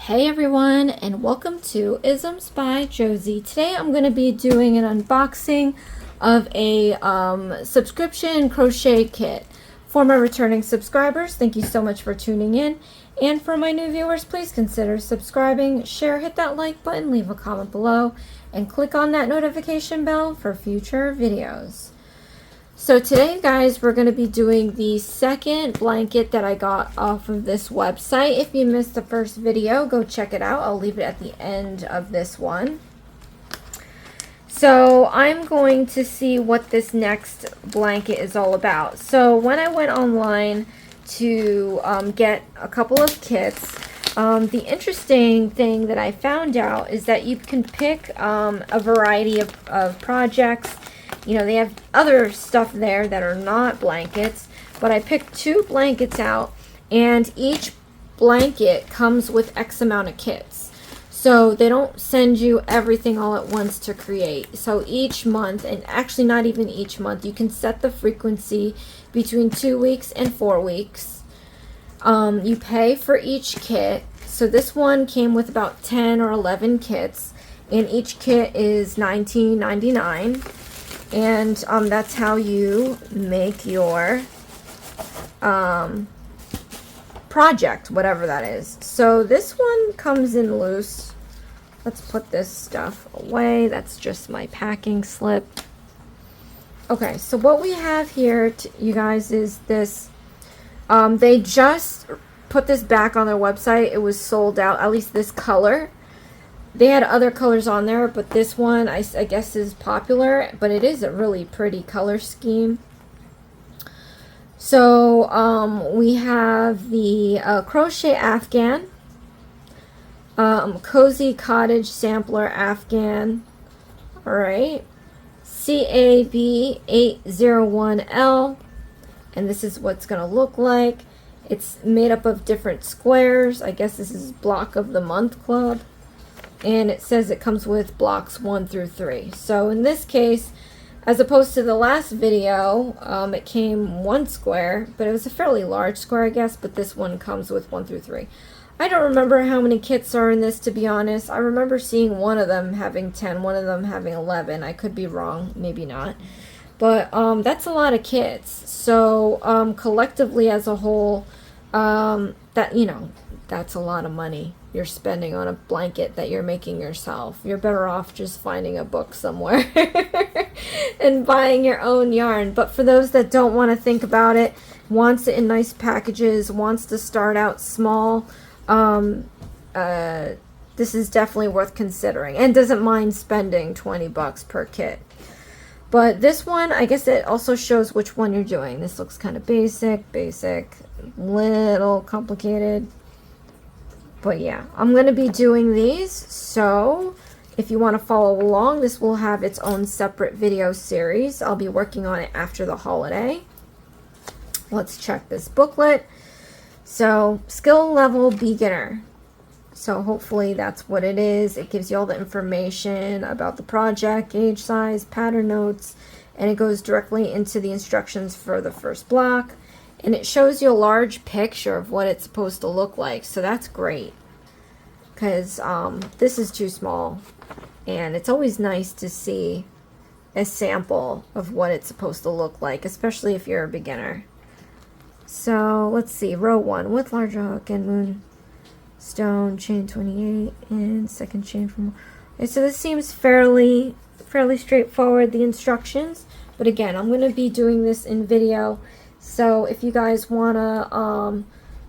Hey everyone, and welcome to Isms by Josie. Today I'm going to be doing an unboxing of a subscription crochet kit. For my returning subscribers, thank you so much for tuning in. And for my new viewers, please consider subscribing, share, hit that like button, leave a comment below, and click on that notification bell for future videos. So today, guys, we're going to be doing the second blanket that I got off of this website. If you missed the first video, go check it out. I'll leave it at the end of this one. So I'm going to see what this next blanket is all about. So when I went online to get a couple of kits, the interesting thing that I found out is that you can pick a variety of projects. You know, they have other stuff there that are not blankets, but I picked 2 blankets out, and each blanket comes with X amount of kits. So they don't send you everything all at once to create. So each month, and actually not even each month, you can set the frequency between 2 weeks and 4 weeks. You pay for each kit. So this one came with about 10 or 11 kits, and each kit is $19.99. And that's how you make your project, whatever that is. So this one comes in loose. Let's put this stuff away. That's just my packing slip. Okay, so what we have here, you guys, is this. They just put this back on their website. It was sold out, at least this color. They had other colors on there, but this one I guess is popular, but it is a really pretty color scheme. So we have the Crochet Afghan, Cozy Cottage Sampler Afghan, alright, CAB801L, and this is what's going to look like. It's made up of different squares. I guess this is Block of the Month Club. And it says it comes with blocks 1 through 3. So in this case, as opposed to the last video, it came 1 square, but it was a fairly large square, I guess, but this one comes with 1 through 3. I don't remember how many kits are in this, to be honest. I remember seeing one of them having 10, one of them having 11. I could be wrong, maybe not. But that's a lot of kits. So collectively as a whole, that's a lot of money you're spending on a blanket that you're making yourself. You're better off just finding a book somewhere and buying your own yarn. But for those that don't want to think about it, wants it in nice packages, wants to start out small, this is definitely worth considering, and doesn't mind spending 20 bucks per kit. But this one, I guess it also shows which one you're doing. This looks kind of basic, little complicated. But yeah, I'm going to be doing these, so if you want to follow along, this will have its own separate video series. I'll be working on it after the holiday. Let's check this booklet. So, skill level beginner. So hopefully that's what it is. It gives you all the information about the project, gauge size, pattern notes, and it goes directly into the instructions for the first block. And it shows you a large picture of what it's supposed to look like. So that's great. Because this is too small. And it's always nice to see a sample of what it's supposed to look like. Especially if you're a beginner. So let's see. Row 1 with large hook and moonstone, chain 28, and second chain from. Okay, so this seems fairly straightforward, the instructions. But again, I'm going to be doing this in video. So if you guys want to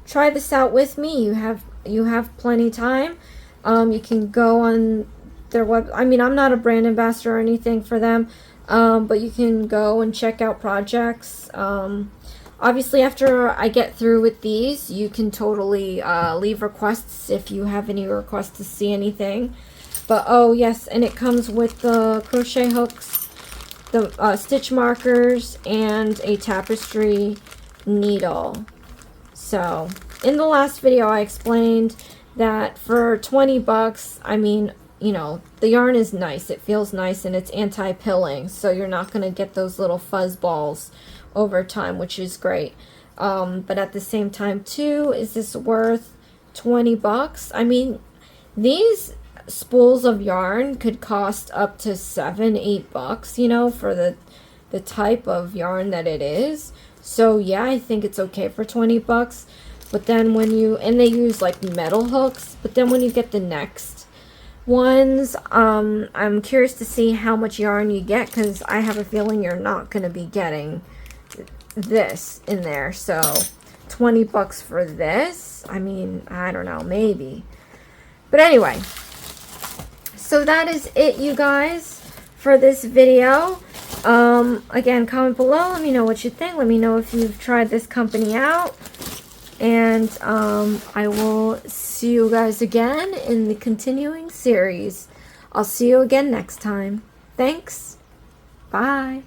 try this out with me, you have plenty time. You can go on their web. I mean, I'm not a brand ambassador or anything for them, but you can go and check out projects. Obviously, after I get through with these, you can totally leave requests if you have any requests to see anything. But oh yes, and it comes with the crochet hooks, the stitch markers, and a tapestry needle. So in the last video I explained that for 20 bucks, I mean, you know, the yarn is nice, it feels nice, and it's anti-pilling, so you're not going to get those little fuzz balls over time, which is great. But at the same time too, is this worth 20 bucks. I mean, these spools of yarn could cost up to $7-8, you know, for the type of yarn that it is. So yeah, I think it's okay for 20 bucks. But then when you, and they use like metal hooks, but then when you get the next ones, I'm curious to see how much yarn you get, because I have a feeling you're not going to be getting this in there. So 20 bucks for this, I mean, I don't know, maybe. But anyway, so that is it, you guys, for this video. Again, comment below, let me know what you think. Let me know if you've tried this company out. And I will see you guys again in the continuing series. I'll see you again next time. Thanks. Bye.